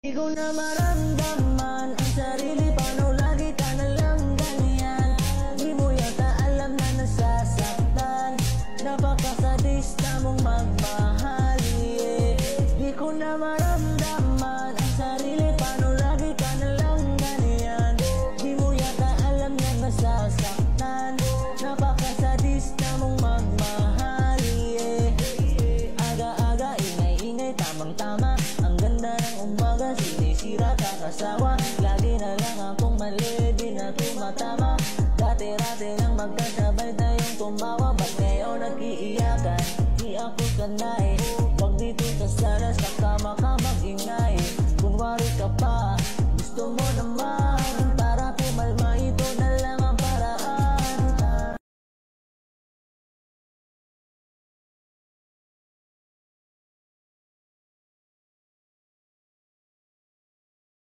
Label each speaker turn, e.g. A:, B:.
A: Di ko na maramdaman ang sarili, paano lagi ka na lang ganyan? Di mo yata alam na nasasaktan, napakasadista mong magmahali. Di ko na maramdaman ang sarili, paano lagi ka na lang ganyan? Di mo yata alam na nasasaktan, napakasadista mong magmahali. Aga-aga, ingay-ingay, tamang-tama, ang ganda ng umaga, sinisira kakasawa. Lagi na lang akong mali, di na tumatama. Dati-rati lang magkasabay tayong tumawa, ba't ngayon nag-iiyakan? Di ako sanay, pag dito sa sala sa kama ka mag-ingay. Kunwari ka pa